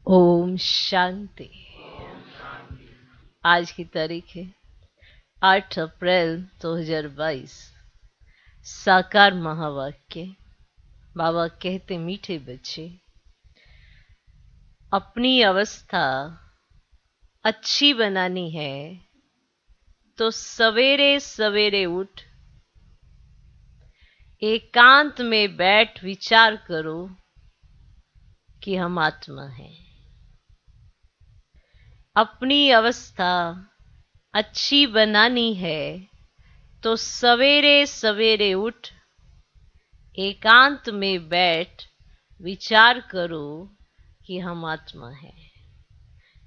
ओम शांति। आज की तारीख है 8 अप्रैल 2022। साकार महावाक्य। बाबा कहते, मीठे बच्चे, अपनी अवस्था अच्छी बनानी है तो सवेरे सवेरे उठ एकांत में बैठ विचार करो कि हम आत्मा हैं। अपनी अवस्था अच्छी बनानी है तो सवेरे सवेरे उठ एकांत में बैठ विचार करो कि हम आत्मा हैं।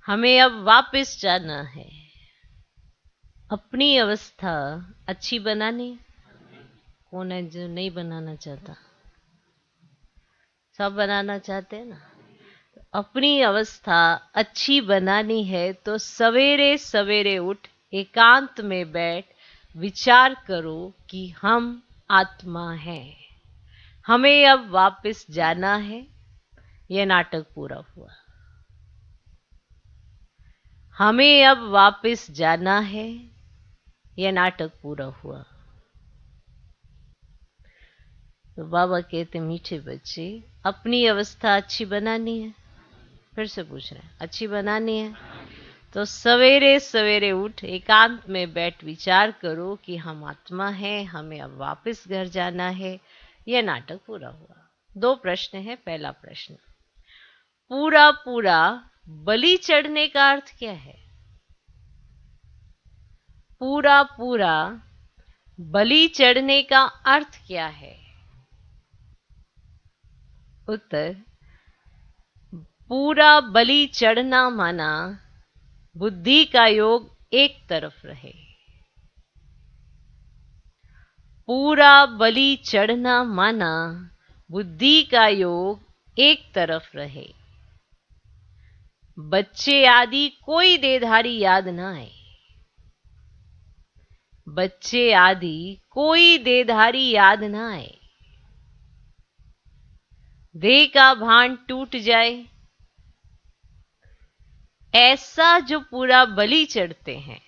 हमें अब वापस जाना है। अपनी अवस्था अच्छी बनानी। कौन है जो नहीं बनाना चाहता? सब बनाना चाहते हैं ना। अपनी अवस्था अच्छी बनानी है तो सवेरे सवेरे उठ एकांत में बैठ विचार करो कि हम आत्मा हैं। हमें अब वापस जाना है। यह नाटक पूरा हुआ। हमें अब वापस जाना है। यह नाटक पूरा हुआ। तो बाबा कहते, मीठे बच्चे, अपनी अवस्था अच्छी बनानी है। फिर से पूछ रहे हैं, अच्छी बनानी है तो सवेरे सवेरे उठ एकांत में बैठ विचार करो कि हम आत्मा हैं। हमें अब वापस घर जाना है। यह नाटक पूरा हुआ। 2 प्रश्न है। पहला प्रश्न, पूरा पूरा बलि चढ़ने का अर्थ क्या है? पूरा पूरा बलि चढ़ने का अर्थ क्या है? उत्तर, पूरा बलि चढ़ना माना बुद्धि का योग एक तरफ रहे। पूरा बलि चढ़ना माना बुद्धि का योग एक तरफ रहे। बच्चे आदि कोई देहधारी याद ना आए। बच्चे आदि कोई देहधारी याद ना आए। देह का भान टूट जाए। ऐसा जो पूरा बलि चढ़ते हैं,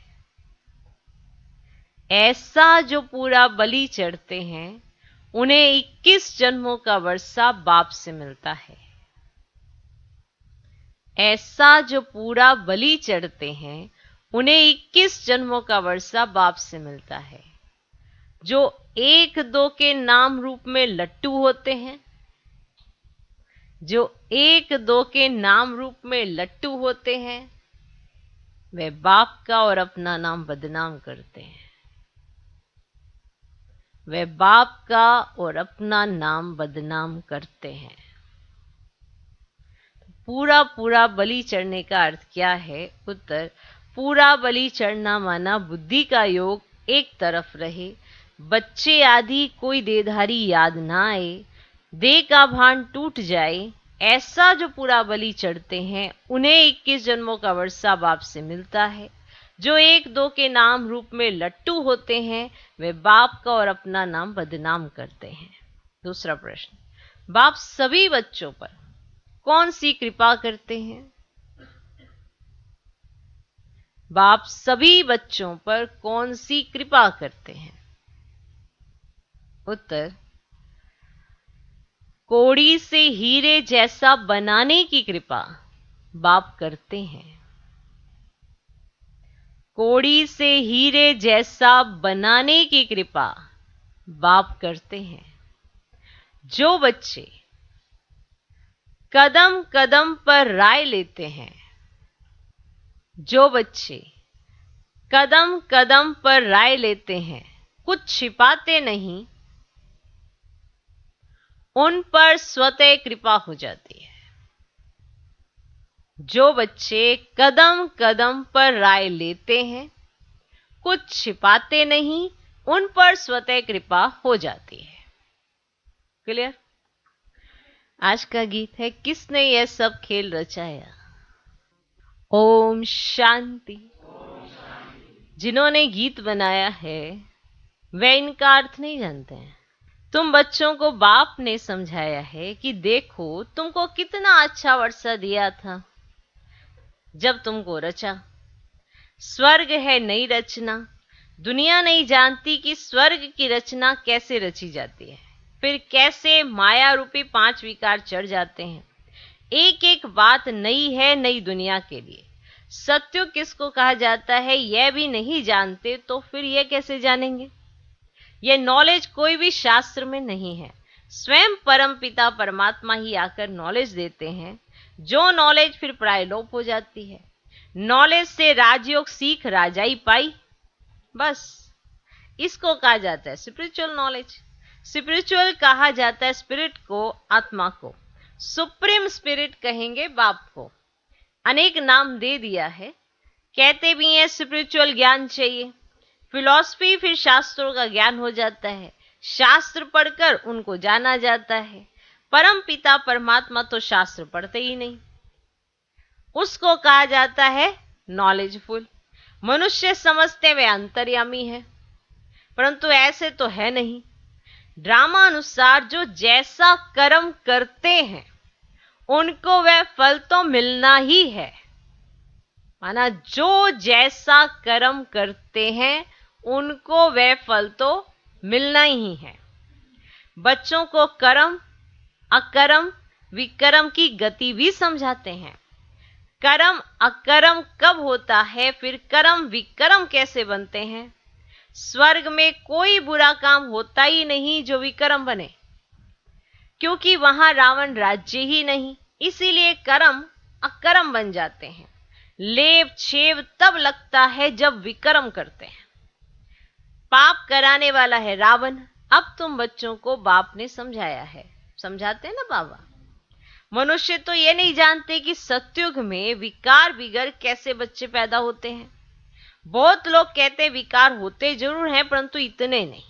ऐसा जो पूरा बलि चढ़ते हैं, उन्हें 21 जन्मों का वर्षा बाप से मिलता है। ऐसा जो पूरा बलि चढ़ते हैं, उन्हें 21 जन्मों का वर्षा बाप से मिलता है। जो 1-2 के नाम रूप में लट्टू होते हैं, जो 1-2 के नाम रूप में लट्टू होते हैं, वे बाप का और अपना नाम बदनाम करते हैं। वे बाप का और अपना नाम बदनाम करते हैं। पूरा पूरा बलि चढ़ने का अर्थ क्या है? उत्तर, पूरा बलि चढ़ना माना बुद्धि का योग एक तरफ रहे। बच्चे आदि कोई देहधारी याद ना आए। देह का भान टूट जाए। ऐसा जो पूरा बलि चढ़ते हैं, उन्हें 21 जन्मों का वर्षा बाप से मिलता है। जो 1-2 के नाम रूप में लट्टू होते हैं, वे बाप का और अपना नाम बदनाम करते हैं। दूसरा प्रश्न, बाप सभी बच्चों पर कौन सी कृपा करते हैं? बाप सभी बच्चों पर कौन सी कृपा करते हैं? उत्तर, कोड़ी से हीरे जैसा बनाने की कृपा बाप करते हैं। कोड़ी से हीरे जैसा बनाने की कृपा बाप करते हैं। जो बच्चे कदम कदम पर राय लेते हैं, जो बच्चे कदम कदम पर राय लेते हैं, कुछ छिपाते नहीं, उन पर स्वतः कृपा हो जाती है। जो बच्चे कदम कदम पर राय लेते हैं, कुछ छिपाते नहीं, उन पर स्वतः कृपा हो जाती है। क्लियर? आज का गीत है, किसने यह सब खेल रचाया? ओम शांति। जिन्होंने गीत बनाया है वे इनका अर्थ नहीं जानते हैं। तुम बच्चों को बाप ने समझाया है कि देखो तुमको कितना अच्छा वर्षा दिया था, जब तुमको रचा। स्वर्ग है नई रचना, दुनिया नहीं जानती कि स्वर्ग की रचना कैसे रची जाती है, फिर कैसे माया रूपी 5 विकार चढ़ जाते हैं। एक एक बात नई है नई दुनिया के लिए। सत्य किसको कहा जाता है यह भी नहीं जानते तो फिर यह कैसे जानेंगे। यह नॉलेज कोई भी शास्त्र में नहीं है, स्वयं परम पिता परमात्मा ही आकर नॉलेज देते हैं, जो नॉलेज फिर प्रायलोप हो जाती है। नॉलेज से राजयोग सीख राजाई पाई, बस इसको कहा जाता है स्पिरिचुअल नॉलेज। स्पिरिचुअल कहा जाता है स्पिरिट को, आत्मा को। सुप्रीम स्पिरिट कहेंगे बाप को। अनेक नाम दे दिया है। कहते भी हैं स्पिरिचुअल ज्ञान चाहिए, फिलॉसफी फिर शास्त्रों का ज्ञान हो जाता है, शास्त्र पढ़कर उनको जाना जाता है। परम पिता परमात्मा तो शास्त्र पढ़ते ही नहीं, उसको कहा जाता है नॉलेजफुल। मनुष्य समझते वे अंतर्यामी है, परंतु ऐसे तो है नहीं। ड्रामा अनुसार जो जैसा कर्म करते हैं उनको वह फल तो मिलना ही है। माना जो जैसा कर्म करते हैं उनको वह फल तो मिलना ही है। बच्चों को कर्म अकर्म विकर्म की गति भी समझाते हैं। कर्म अकर्म कब होता है, फिर कर्म विकर्म कैसे बनते हैं। स्वर्ग में कोई बुरा काम होता ही नहीं जो विकर्म बने, क्योंकि वहां रावण राज्य ही नहीं, इसीलिए कर्म अकर्म बन जाते हैं। लेप छेव तब लगता है जब विकर्म करते हैं। पाप कराने वाला है रावण। अब तुम बच्चों को बाप ने समझाया है, समझाते हैं ना बाबा। मनुष्य तो ये नहीं जानते कि सतयुग में विकार बिगर कैसे बच्चे पैदा होते हैं। बहुत लोग कहते विकार होते जरूर हैं, परंतु इतने नहीं।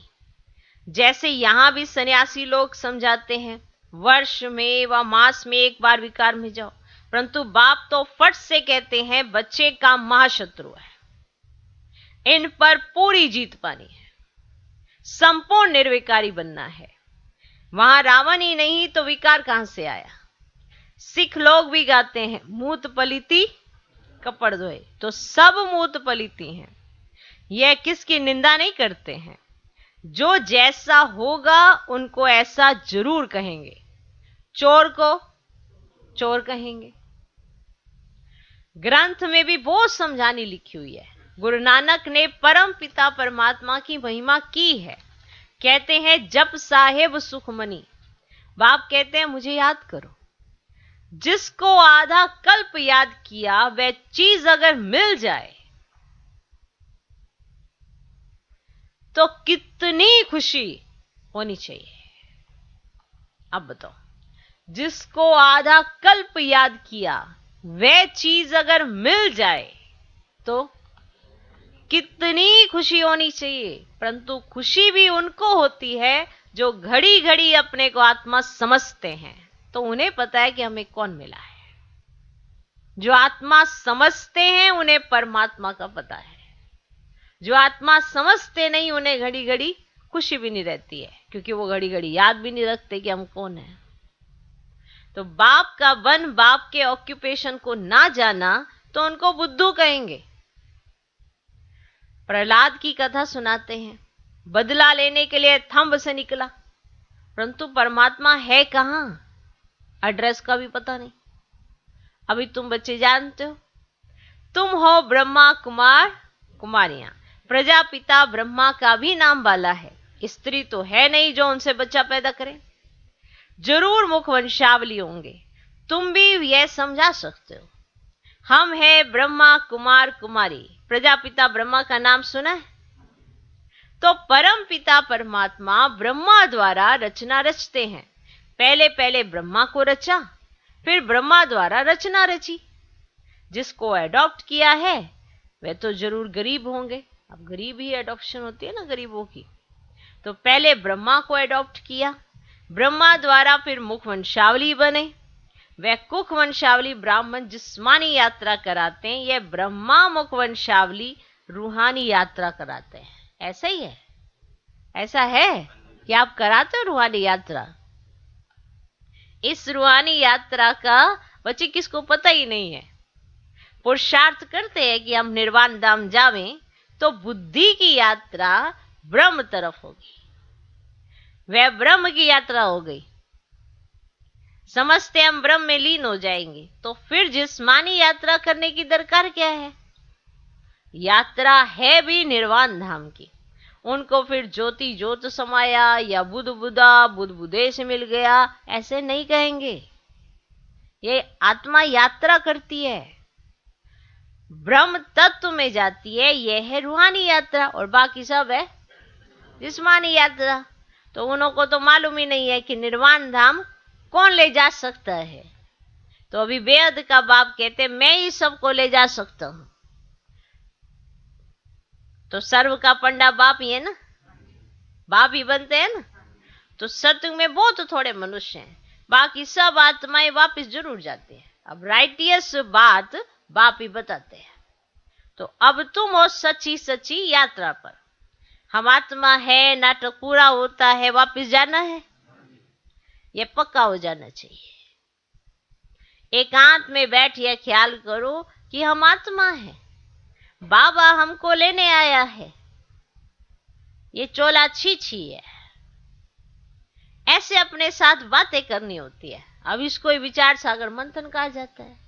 जैसे यहां भी सन्यासी लोग समझाते हैं वर्ष में व मास में एक बार विकार में जाओ, परंतु बाप तो फट से कहते हैं बच्चे का महाशत्रु है, इन पर पूरी जीत पानी है, संपूर्ण निर्विकारी बनना है। वहां रावण ही नहीं तो विकार कहां से आया। सिख लोग भी गाते हैं मूत पलिती कपड़ धोए, तो सब मूत पलिती हैं। यह किसकी निंदा नहीं करते हैं। जो जैसा होगा उनको ऐसा जरूर कहेंगे। चोर को चोर कहेंगे। ग्रंथ में भी बहुत समझानी लिखी हुई है। गुरु नानक ने परम पिता परमात्मा की महिमा की है। कहते हैं जप साहेब सुखमनी। बाप कहते हैं मुझे याद करो। जिसको आधा कल्प याद किया वह चीज अगर मिल जाए तो कितनी खुशी होनी चाहिए। अब बताओ, जिसको आधा कल्प याद किया वह चीज अगर मिल जाए तो कितनी खुशी होनी चाहिए। परंतु खुशी भी उनको होती है जो घड़ी घड़ी अपने को आत्मा समझते हैं, तो उन्हें पता है कि हमें कौन मिला है। जो आत्मा समझते हैं उन्हें परमात्मा का पता है। जो आत्मा समझते नहीं उन्हें घड़ी घड़ी खुशी भी नहीं रहती है, क्योंकि वो घड़ी घड़ी याद भी नहीं रखते कि हम कौन हैं। तो बाप का वन, बाप के ऑक्यूपेशन को ना जाना तो उनको बुद्धू कहेंगे। प्रहलाद की कथा सुनाते हैं, बदला लेने के लिए थंब से निकला, परंतु परमात्मा है कहां, एड्रेस का भी पता नहीं। अभी तुम बच्चे जानते हो, तुम हो ब्रह्मा कुमार कुमारियां। प्रजापिता ब्रह्मा का भी नाम वाला है। स्त्री तो है नहीं जो उनसे बच्चा पैदा करे। जरूर मुख वंशावली होंगे। तुम भी यह समझा सकते हो। हम हैं ब्रह्मा कुमार कुमारी। प्रजापिता ब्रह्मा का नाम सुना है? तो परम पिता परमात्मा ब्रह्मा द्वारा रचना रचते हैं। पहले पहले ब्रह्मा को रचा, फिर ब्रह्मा द्वारा रचना रची। जिसको एडॉप्ट किया है वे तो जरूर गरीब होंगे। अब गरीब ही एडॉप्शन होती है ना गरीबों की। तो पहले ब्रह्मा को एडॉप्ट किया, ब्रह्मा द्वारा फिर मुख वंशावली बने। वह कुख वंशावली ब्राह्मण जिस्मानी यात्रा कराते हैं, यह ब्रह्मा मुख वंशावली रूहानी यात्रा कराते हैं। ऐसा ही है, ऐसा है कि आप कराते हो रूहानी यात्रा। इस रूहानी यात्रा का बच्चे किसको पता ही नहीं है। पुरुषार्थ करते हैं कि हम निर्वाण धाम जावें, तो बुद्धि की यात्रा ब्रह्म तरफ होगी। वह ब्रह्म की यात्रा हो गई। समझते हम ब्रह्म में लीन हो जाएंगे, तो फिर जिस्मानी यात्रा करने की दरकार क्या है? यात्रा है भी निर्वाण धाम की। उनको फिर ज्योति ज्योत समाया या बुध बुधा बुध बुधेश मिल गया ऐसे नहीं कहेंगे। ये आत्मा यात्रा करती है, ब्रह्म तत्व में जाती है। यह है रूहानी यात्रा, और बाकी सब है जिस्मानी यात्रा। तो उनको तो मालूम ही नहीं है कि निर्वाण धाम कौन ले जा सकता है। तो अभी बेअद का बाप कहते मैं ही सबको ले जा सकता हूं। तो सर्व का पंडा बाप ही है ना, बाप ही बनते हैं ना। तो सत्युग में बहुत थोड़े मनुष्य हैं, बाकी सब आत्माएं वापस जरूर जाते हैं। अब राइटियस बात बाप ही बताते हैं। तो अब तुम हो सच्ची सच्ची यात्रा पर। हम आत्मा है, नाटक पूरा होता है, वापस जाना है, ये पक्का हो जाना चाहिए। एकांत में बैठिए, ख्याल करो कि हम आत्मा है, बाबा हमको लेने आया है, ये चोला छी है। ऐसे अपने साथ बातें करनी होती है। अब इसको विचार सागर मंथन कहा जाता है।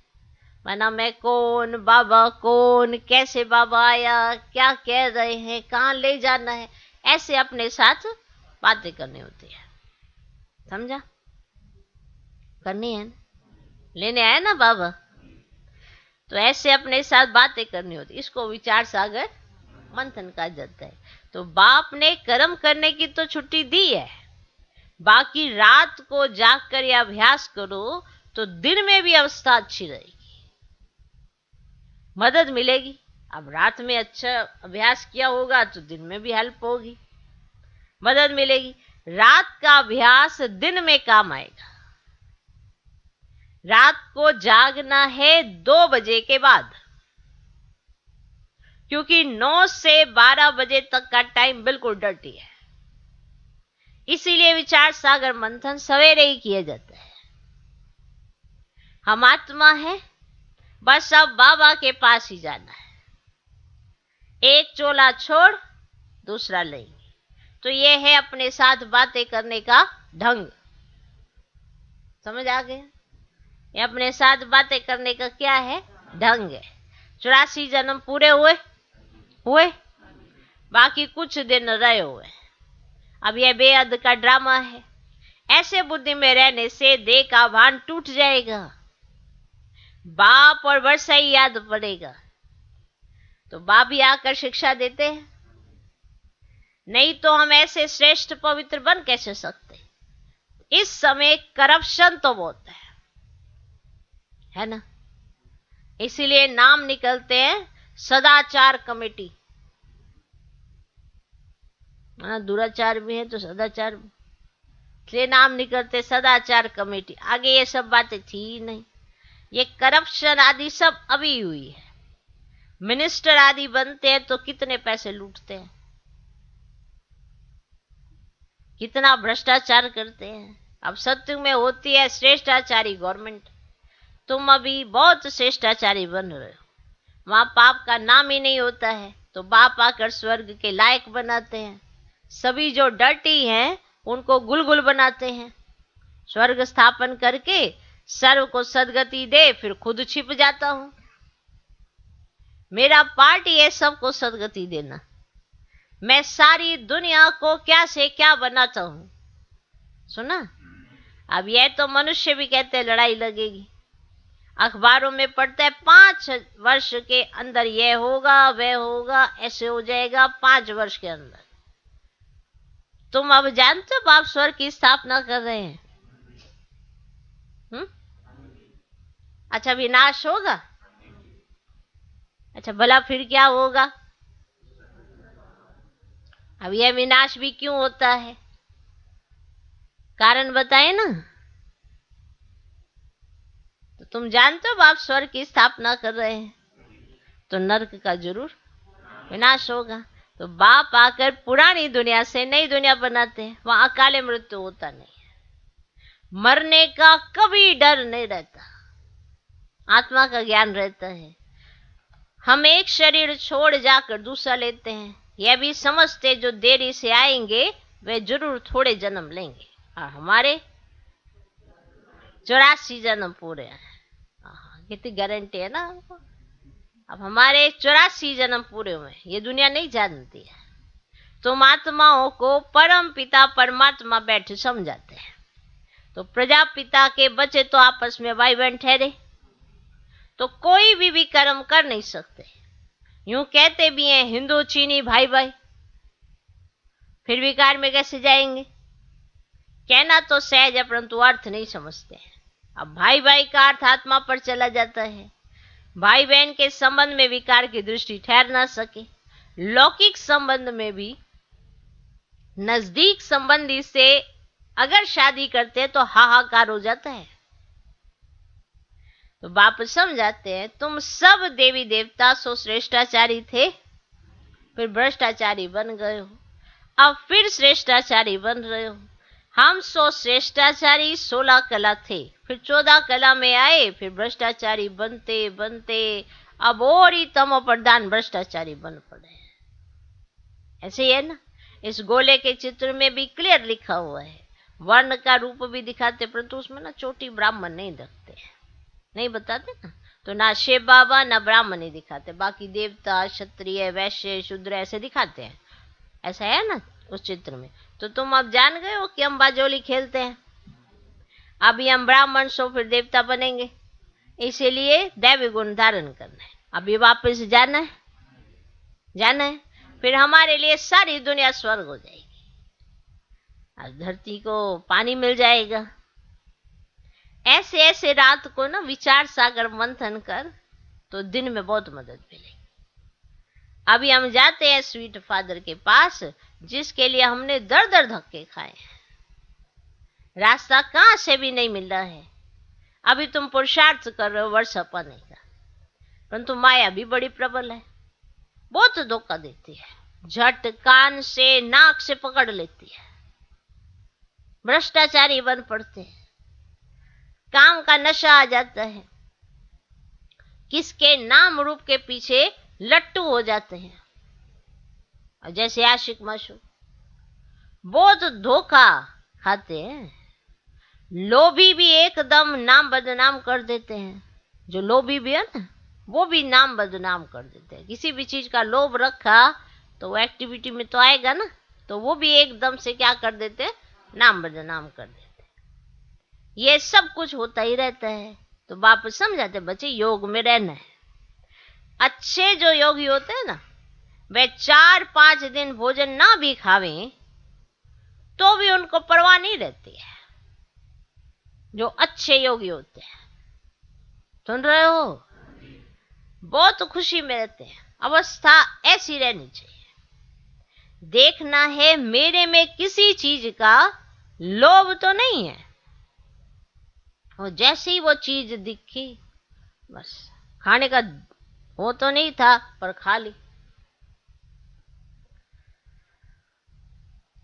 माना मैं कौन, बाबा कौन, कैसे बाबा आया, क्या कह रहे हैं, कहां ले जाना है, ऐसे अपने साथ बातें करनी होती है। समझा? करनी है ना, लेने आए ना बाबा, तो ऐसे अपने साथ बातें करनी होती। इसको विचार सागर मंथन कहा जाता है। तो बाप ने कर्म करने की तो छुट्टी दी है, बाकी रात को जाग कर या अभ्यास करो तो दिन में भी अवस्था अच्छी रहेगी, मदद मिलेगी। अब रात में अच्छा अभ्यास किया होगा तो दिन में भी हेल्प होगी, मदद मिलेगी। रात का अभ्यास दिन में काम आएगा। रात को जागना है 2 बजे के बाद, क्योंकि 9 से 12 बजे तक का टाइम बिल्कुल डर्टी है। इसीलिए विचार सागर मंथन सवेरे ही किया जाता है। हम आत्मा है, बस अब बाबा के पास ही जाना है। एक चोला छोड़ दूसरा लेंगे। तो ये है अपने साथ बातें करने का ढंग। समझ आ गया? ये अपने साथ बातें करने का क्या है? ढंग है। 84 जन्म पूरे हुए, बाकी कुछ दिन रहे हुए। अब यह बेअद का ड्रामा है। ऐसे बुद्धि में रहने से देह का भान टूट जाएगा, बाप और वर्षा ही याद पड़ेगा। तो बाप ही आकर शिक्षा देते हैं, नहीं तो हम ऐसे श्रेष्ठ पवित्र बन कैसे सकते? इस समय करप्शन तो बहुत है ना। इसीलिए नाम निकलते हैं सदाचार कमेटी। दुराचार भी है तो सदाचार, इसलिए नाम निकलते सदाचार कमेटी। आगे ये सब बातें थी ही नहीं। ये करप्शन आदि सब अभी हुई है। मिनिस्टर आदि बनते हैं तो कितने पैसे लूटते हैं, कितना भ्रष्टाचार करते हैं। अब सत्युग में होती है श्रेष्ठाचारी गवर्नमेंट। तुम अभी बहुत श्रेष्ठाचारी बन रहे हो, वहां पाप का नाम ही नहीं होता है, तो बाप आकर स्वर्ग के लायक बनाते हैं। सभी जो डर्टी हैं उनको गुलगुल बनाते हैं। स्वर्ग स्थापन करके सर्व को सदगति दे, फिर खुद छिप जाता हूं। मेरा पार्ट है सबको सदगति देना। मैं सारी दुनिया को क्या से क्या बनाता हूं। सुना? अब यह तो मनुष्य भी कहते हैं लड़ाई लगेगी। अखबारों में पढ़ता है 5 वर्ष के अंदर यह होगा, वह होगा, ऐसे हो जाएगा 5 वर्ष के अंदर। तुम अब जानते हो बाप स्वर्ग की स्थापना कर रहे हैं। अच्छा, विनाश होगा। अच्छा, भला फिर क्या होगा? अब यह विनाश भी क्यों होता है, कारण बताए ना। तो तुम जानते हो बाप स्वर्ग की स्थापना कर रहे हैं, तो नरक का जरूर विनाश होगा। तो बाप आकर पुरानी दुनिया से नई दुनिया बनाते हैं। वहां अकाले मृत्यु होता नहीं है, मरने का कभी डर नहीं रहता, आत्मा का ज्ञान रहता है। हम एक शरीर छोड़ जाकर दूसरा लेते हैं, यह भी समझते जो देरी से आएंगे वे जरूर थोड़े जन्म लेंगे। और हमारे 84 जन्म पूरे हैं। कितनी गारंटी है ना हमको। अब हमारे 84 जन्म पूरे हुए, ये दुनिया नहीं जानती है। तो महात्माओं को परम पिता परमात्मा बैठे समझाते हैं। तो प्रजापिता के बच्चे तो आपस में भाई बहन ठहरे, तो कोई भी कर्म कर नहीं सकते। यूं कहते भी हैं हिंदू चीनी भाई भाई, फिर विकार में कैसे जाएंगे? कहना तो सहज है परंतु अर्थ नहीं समझते हैं। अब भाई भाई का अर्थ आत्मा पर चला जाता है। भाई बहन के संबंध में विकार की दृष्टि ठहर ना सके। लौकिक संबंध में भी नजदीक संबंधी से अगर शादी करते तो हाहाकार हो जाता है। तो बाप समझाते हैं तुम सब देवी देवता सो श्रेष्ठाचारी थे, फिर भ्रष्टाचारी बन गए हो, अब फिर श्रेष्ठाचारी बन रहे हो। हम सो श्रेष्ठाचारी 16 कला थे, फिर 14 कला में आए, फिर भ्रष्टाचारी बनते बनते अब और ही तमो प्रधान भ्रष्टाचारी बन पड़े। ऐसे ही है ना, इस गोले के चित्र में भी क्लियर लिखा हुआ है। वर्ण का रूप भी दिखाते परंतु उसमें ना चोटी ब्राह्मण नहीं दिखते, नहीं बताते ना। तो ना शिव बाबा ना ब्राह्मण ही दिखाते, बाकी देवता क्षत्रिय वैश्य शूद्र ऐसे दिखाते हैं। ऐसा है ना उस चित्र में। तो तुम अब जान गए हो कि हम बाजोली खेलते हैं। अभी हम ब्राह्मण सो फिर देवता बनेंगे, इसीलिए दैवी गुण धारण करना है। अभी वापस जाना है, जाना है, फिर हमारे लिए सारी दुनिया स्वर्ग हो जाएगी, धरती को पानी मिल जाएगा। ऐसे ऐसे रात को ना विचार सागर मंथन कर तो दिन में बहुत मदद मिलेगी। अभी हम जाते हैं स्वीट फादर के पास, जिसके लिए हमने दर दर धक्के खाए हैं, रास्ता कहां से भी नहीं मिल रहा है। अभी तुम पुरुषार्थ कर रहे हो वर्षा पाने का, परंतु माया भी बड़ी प्रबल है, बहुत धोखा देती है, झट कान से नाक से पकड़ लेती है, भ्रष्टाचारी बन पड़ते हैं, काम का नशा आ जाता है, किसके नाम रूप के पीछे लट्टू हो जाते हैं। और जैसे आशिक माशूक बहुत धोखा खाते हैं। लोभी भी एकदम नाम बदनाम कर देते हैं, जो लोभी भी है ना वो भी नाम बदनाम कर देते हैं। किसी भी चीज का लोभ रखा तो वो एक्टिविटी में तो आएगा ना, तो वो भी एकदम से क्या कर देते हैं, नाम बदनाम कर देते हैं। ये सब कुछ होता ही रहता है। तो बाप समझाते बच्चे योग में रहना है। अच्छे जो योगी होते हैं ना, वे 4-5 दिन भोजन ना भी खावें तो भी उनको परवाह नहीं रहती है। जो अच्छे योगी होते हैं, सुन रहे हो, बहुत खुशी में रहते हैं। अवस्था ऐसी रहनी चाहिए। देखना है मेरे में किसी चीज का लोभ तो नहीं है, और जैसे ही वो चीज दिखी बस खाने का वो तो नहीं था पर खा ली।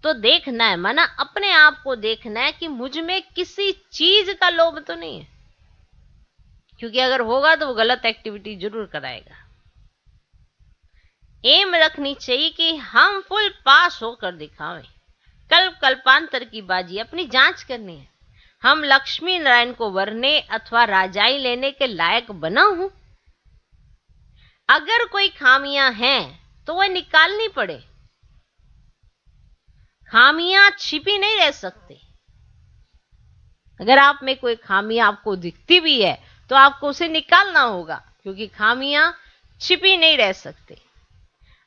तो देखना है, माना अपने आप को देखना है कि मुझ में किसी चीज का लोभ तो नहीं है, क्योंकि अगर होगा तो वो गलत एक्टिविटी जरूर कराएगा। एम रखनी चाहिए कि हम फुल पास होकर दिखावें। कल्प कल्पांतर की बाजी अपनी जांच करनी है। हम लक्ष्मी नारायण को वरने अथवा राजाई लेने के लायक बना हूं। अगर कोई खामियां हैं तो वह निकालनी पड़े। खामियां छिपी नहीं रह सकती। अगर आप में कोई खामियां आपको दिखती भी है तो आपको उसे निकालना होगा, क्योंकि खामियां छिपी नहीं रह सकती।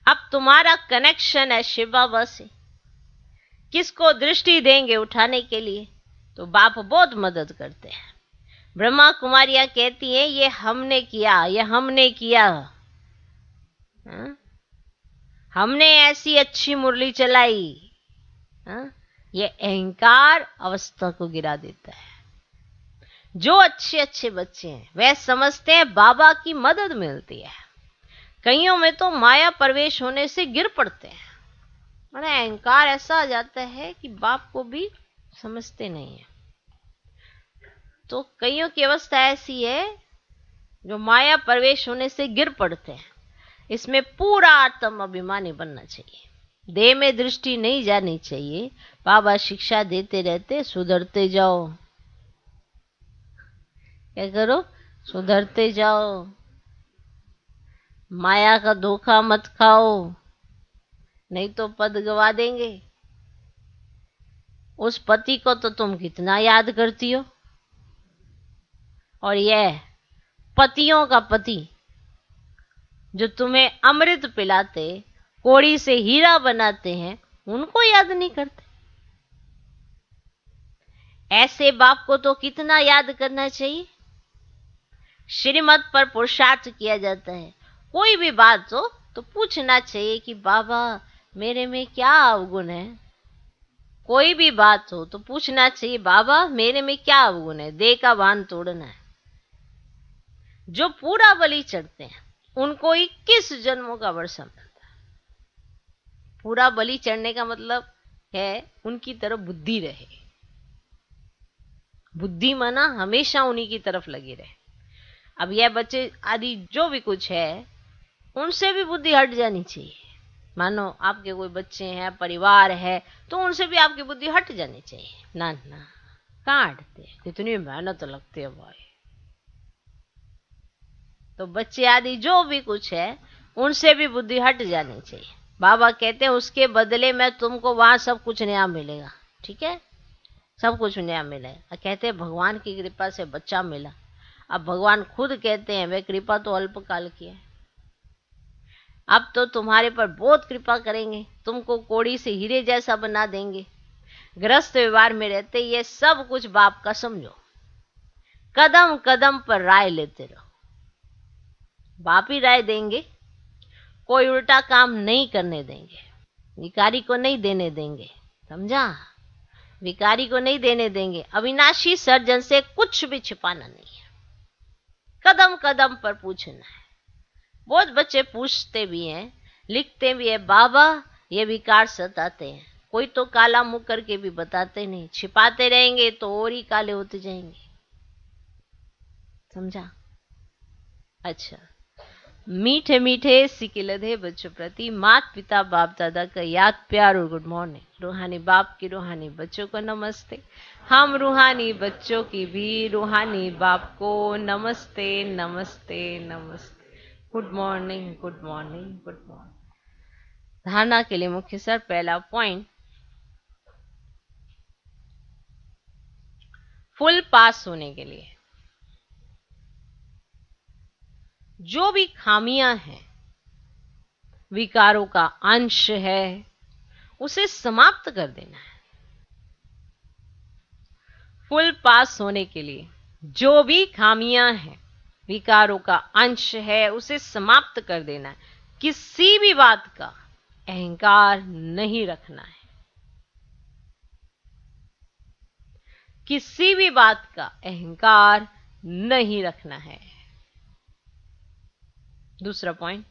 अब तुम्हारा कनेक्शन है शिव बाबा से, किसको दृष्टि देंगे उठाने के लिए, तो बाप बहुत मदद करते हैं। ब्रह्मा कुमारियां कहती हैं ये हमने किया, ये हमने किया, हमने ऐसी अच्छी मुरली चलाई। ये अहंकार अवस्था को गिरा देता है। जो अच्छे अच्छे बच्चे हैं वह समझते हैं बाबा की मदद मिलती है। कईयों में तो माया प्रवेश होने से गिर पड़ते हैं। मैंने अहंकार ऐसा आ जाता है कि बाप को भी समझते नहीं है। तो कईयों की अवस्था ऐसी है जो माया प्रवेश होने से गिर पड़ते हैं। इसमें पूरा आत्म अभिमानी बनना चाहिए, देह में दृष्टि नहीं जानी चाहिए। बाबा शिक्षा देते रहते, सुधरते जाओ। क्या करो? सुधरते जाओ, माया का धोखा मत खाओ, नहीं तो पद गवा देंगे। उस पति को तो तुम कितना याद करती हो, और यह पतियों का पति जो तुम्हें अमृत पिलाते, कोड़ी से हीरा बनाते हैं, उनको याद नहीं करते। ऐसे बाप को तो कितना याद करना चाहिए। श्रीमत पर पुरुषार्थ किया जाता है। कोई भी बात हो तो पूछना चाहिए कि बाबा मेरे में क्या अवगुण है। कोई भी बात हो तो पूछना चाहिए, बाबा मेरे में क्या अवगुण है। देह का भान तोड़ना है। जो पूरा बलि चढ़ते हैं उनको 21 जन्मों का वर्षा मिलता है। पूरा बलि चढ़ने का मतलब है उनकी तरफ बुद्धि रहे। बुद्धि माना हमेशा उन्हीं की तरफ लगी रहे। अब यह बच्चे आदि जो भी कुछ है उनसे भी बुद्धि हट जानी चाहिए। मानो आपके कोई बच्चे हैं, परिवार है, तो उनसे भी आपकी बुद्धि हट जानी चाहिए। ना ना, कहाँ हटते, कितनी मेहनत लगती है भाई। तो बच्चे आदि जो भी कुछ है उनसे भी बुद्धि हट जानी चाहिए। बाबा कहते हैं उसके बदले में तुमको वहां सब कुछ नया मिलेगा। ठीक है, सब कुछ नया मिलेगा। कहते हैं भगवान की कृपा से बच्चा मिला। अब भगवान खुद कहते हैं वे कृपा तो अल्पकाल की है, अब तो तुम्हारे पर बहुत कृपा करेंगे, तुमको कोड़ी से हीरे जैसा बना देंगे। गृहस्थ व्यवहार में रहते ये सब कुछ बाप का समझो। कदम कदम पर राय लेते रहो। बाप ही राय देंगे, कोई उल्टा काम नहीं करने देंगे, विकारी को नहीं देने देंगे। समझा? विकारी को नहीं देने देंगे। अविनाशी सर्जन से कुछ भी छिपाना नहीं है, कदम कदम पर पूछना है। बहुत बच्चे पूछते भी हैं, लिखते भी है, बाबा ये विकार सताते हैं। कोई तो काला मुंह करके भी बताते नहीं, छिपाते रहेंगे तो और ही काले होते जाएंगे। समझा? अच्छा, मीठे मीठे सिकिलधे बच्चों प्रति माता पिता बाप दादा का याद प्यार और गुड मॉर्निंग। रूहानी बाप की रूहानी बच्चों को नमस्ते। हम रूहानी बच्चों की भी रूहानी बाप को नमस्ते नमस्ते नमस्ते। Good morning good morning good morning. धारणा के लिए मुख्य सर, पहला पॉइंट, फुल पास होने के लिए जो भी खामियां हैं, विकारों का अंश है, उसे समाप्त कर देना है। फुल पास होने के लिए जो भी खामियां हैं, विकारों का अंश है, उसे समाप्त कर देना है। किसी भी बात का अहंकार नहीं रखना है। किसी भी बात का अहंकार नहीं रखना है। दूसरा पॉइंट,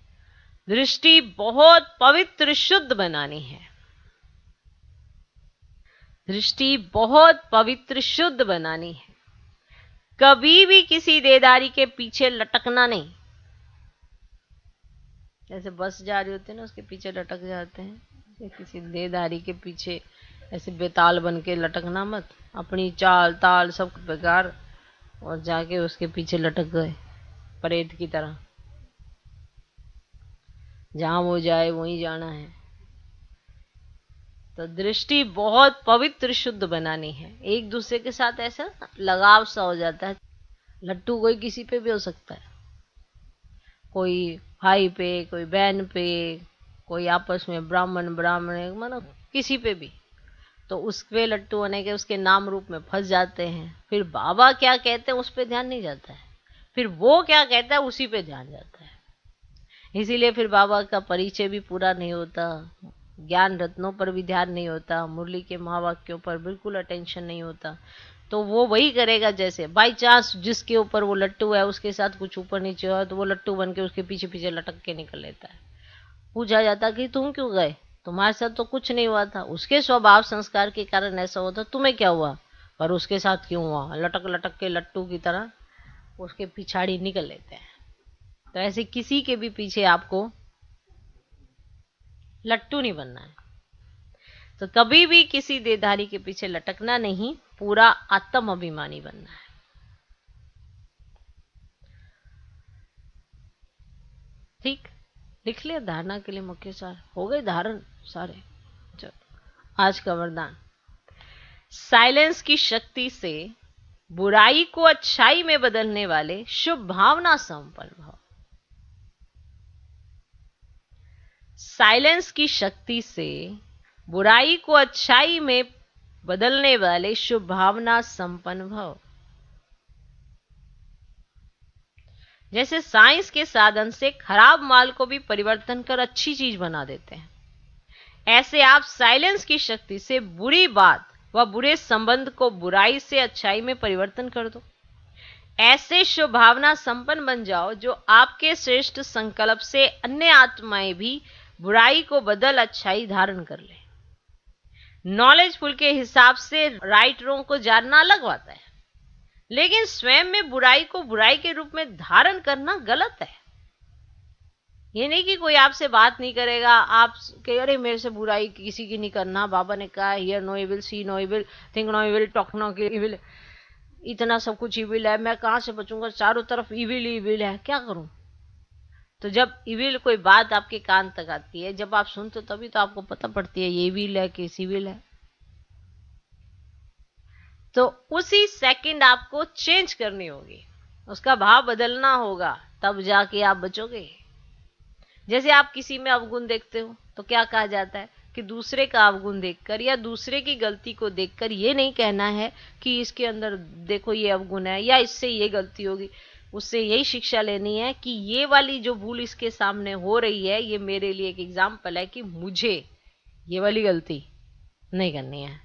दृष्टि बहुत पवित्र शुद्ध बनानी है। दृष्टि बहुत पवित्र शुद्ध बनानी है। कभी भी किसी देदारी के पीछे लटकना नहीं। जैसे बस जा रही होती है ना, उसके पीछे लटक जाते हैं, किसी देदारी के पीछे ऐसे बेताल बन के लटकना मत। अपनी चाल ताल सब बेकार, और जाके उसके पीछे लटक गए प्रेत की तरह। जहां वो जाए वहीं जाना है। तो दृष्टि बहुत पवित्र शुद्ध बनानी है। एक दूसरे के साथ ऐसा लगाव सा हो जाता है। लट्टू कोई किसी पे भी हो सकता है, कोई भाई पे, कोई बहन पे, कोई आपस में ब्राह्मण ब्राह्मण, मानो किसी पे भी। तो उस पे लट्टू होने के उसके नाम रूप में फंस जाते हैं। फिर बाबा क्या कहते हैं उस पे ध्यान नहीं जाता है, फिर वो क्या कहता है उसी पे ध्यान जाता है। इसीलिए फिर बाबा का परिचय भी पूरा नहीं होता, ज्ञान रत्नों पर भी ध्यान नहीं होता, मुरली के महावाक्यों पर बिल्कुल अटेंशन नहीं होता। तो वो वही करेगा, जैसे बाई चांस जिसके ऊपर वो लट्टू है उसके साथ कुछ ऊपर नीचे हुआ तो वो लट्टू बन के उसके पीछे पीछे लटक के निकल लेता है। पूछा जाता कि तुम क्यों गए, तुम्हारे साथ तो कुछ नहीं हुआ था, उसके स्वभाव संस्कार के कारण ऐसा होता, तुम्हें क्या हुआ, पर उसके साथ क्यों हुआ। लटक लटक के लट्टू की तरह उसके पिछाड़ी निकल लेते हैं। तो ऐसे किसी के भी पीछे आपको लट्टू नहीं बनना है। तो कभी भी किसी देहधारी के पीछे लटकना नहीं, पूरा आत्म अभिमानी बनना है। ठीक, लिख लिया धारणा के लिए मुख्य सार, हो गए धारण सारे। चलो आज का वरदान, साइलेंस की शक्ति से बुराई को अच्छाई में बदलने वाले शुभ भावना संपन्न भव। साइलेंस की शक्ति से बुराई को अच्छाई में बदलने वाले शुभ भावना संपन्न भव। जैसे साइंस के साधन से खराब माल को भी परिवर्तन कर अच्छी चीज बना देते हैं, ऐसे आप साइलेंस की शक्ति से बुरी बात व बुरे संबंध को बुराई से अच्छाई में परिवर्तन कर दो। ऐसे शुभ भावना संपन्न बन जाओ जो आपके श्रेष्ठ संकल्प से अन्य आत्माएं भी बुराई को बदल अच्छाई धारण कर ले। नॉलेजफुल के हिसाब से राइट रोंग को जानना अलग बात है, लेकिन स्वयं में बुराई को बुराई के रूप में धारण करना गलत है। ये नहीं कि कोई आपसे बात नहीं करेगा, आप कह अरे मेरे से बुराई किसी की नहीं करना, बाबा ने कहा hear no evil, see no evil, think no evil, talk no evil, इतना सब कुछ इविल है, मैं कहां से बचूंगा, चारों तरफ इविल ही इविल है, क्या करूं। तो जब इविल कोई बात आपके कान तक आती है, जब आप सुनते हो तभी तो आपको पता पड़ती है ये इविल है कि सिविल है। तो उसी सेकंड आपको चेंज करनी होगी, उसका भाव बदलना होगा, तब जाके आप बचोगे। जैसे आप किसी में अवगुण देखते हो तो क्या कहा जाता है कि दूसरे का अवगुण देखकर या दूसरे की गलती को देखकर ये नहीं कहना है कि इसके अंदर देखो ये अवगुण है या इससे ये गलती होगी। उससे यही शिक्षा लेनी है कि ये वाली जो भूल इसके सामने हो रही है, ये मेरे लिए एक एग्जाम्पल है कि मुझे ये वाली गलती नहीं करनी है।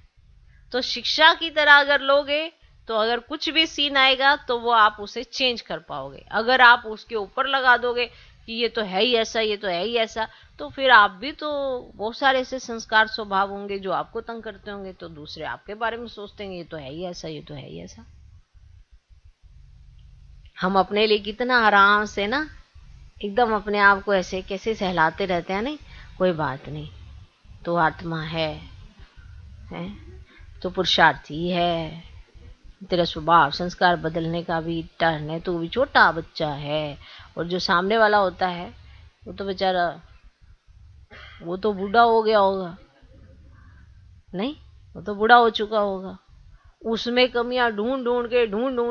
तो शिक्षा की तरह अगर लोगे तो अगर कुछ भी सीन आएगा तो वो आप उसे चेंज कर पाओगे। अगर आप उसके ऊपर लगा दोगे कि ये तो है ही ऐसा, ये तो है ही ऐसा, तो फिर आप भी तो बहुत सारे ऐसे संस्कार स्वभाव होंगे जो आपको तंग करते होंगे, तो दूसरे आपके बारे में सोचते हैं ये तो है ही ऐसा, ये तो है ही ऐसा। हम अपने लिए कितना आराम से ना एकदम अपने आप को ऐसे कैसे सहलाते रहते हैं, नहीं कोई बात नहीं, तो आत्मा है तो पुरुषार्थी है, तेरा स्वभाव संस्कार बदलने का भी टर्न है, तो भी छोटा बच्चा है। और जो सामने वाला होता है वो तो बेचारा, वो तो बूढ़ा हो गया होगा, नहीं वो तो बूढ़ा हो चुका होगा, उसमें कमियां ढूंढ ढूंढ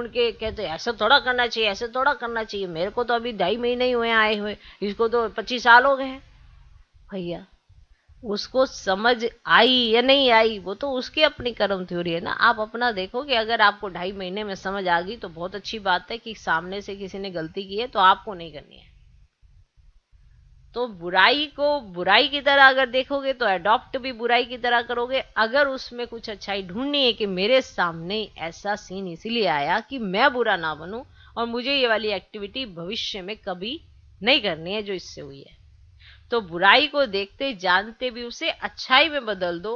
के कहते ऐसा थोड़ा करना चाहिए, ऐसे थोड़ा करना चाहिए, मेरे को तो अभी 2.5 महीने ही हुए आए हुए, इसको तो 25 साल हो गए हैं। भैया उसको समझ आई या नहीं आई वो तो उसकी अपनी कर्म थ्योरी है ना। आप अपना देखो कि अगर आपको 2.5 महीने में समझ आ गई तो बहुत अच्छी बात है कि सामने से किसी ने गलती की है तो आपको नहीं करनी है। तो बुराई को बुराई की तरह अगर देखोगे तो अडॉप्ट भी बुराई की तरह करोगे। अगर उसमें कुछ अच्छाई ढूंढनी है कि मेरे सामने ऐसा सीन इसीलिए आया कि मैं बुरा ना बनूं और मुझे ये वाली एक्टिविटी भविष्य में कभी नहीं करनी है जो इससे हुई है, तो बुराई को देखते जानते भी उसे अच्छाई में बदल दो।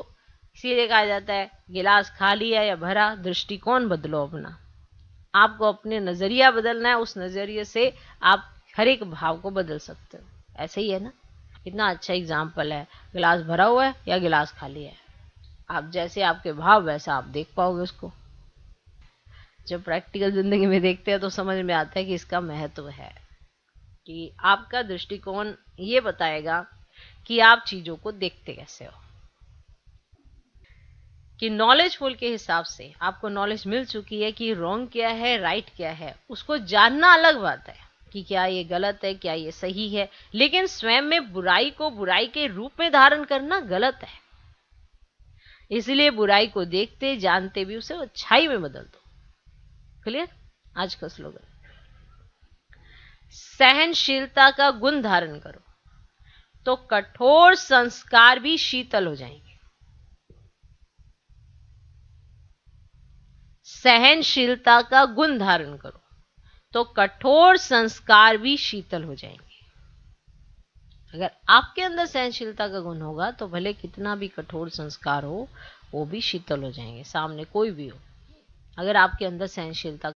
इसीलिए कहा जाता है गिलास खाली है या भरा, दृष्टिकोण बदलो अपना। आपको अपने नजरिया बदलना है, उस नजरिए से आप हर एक भाव को बदल सकते हो। ऐसे ही है ना, कितना अच्छा एग्जाम्पल है, गिलास भरा हुआ है या गिलास खाली है, आप जैसे आपके भाव वैसा आप देख पाओगे उसको। जब प्रैक्टिकल जिंदगी में देखते हैं तो समझ में आता है कि इसका महत्व है कि आपका दृष्टिकोण ये बताएगा कि आप चीजों को देखते कैसे हो। कि नॉलेजफुल के हिसाब से आपको नॉलेज मिल चुकी है कि रॉन्ग क्या है राइट क्या है, उसको जानना अलग बात है कि क्या ये गलत है क्या ये सही है, लेकिन स्वयं में बुराई को बुराई के रूप में धारण करना गलत है। इसलिए बुराई को देखते जानते भी उसे अच्छाई में बदल दो। क्लियर? आज का स्लोगन, सहनशीलता का गुण धारण करो तो कठोर संस्कार भी शीतल हो जाएंगे। सहनशीलता का गुण धारण करो तो कठोर संस्कार भी शीतल हो जाएंगे। अगर आपके अंदर सहनशीलता का गुण होगा तो भले कितना भी कठोर संस्कार हो वो भी शीतल हो जाएंगे, सामने कोई भी हो। अगर आपके अंदर सहनशीलता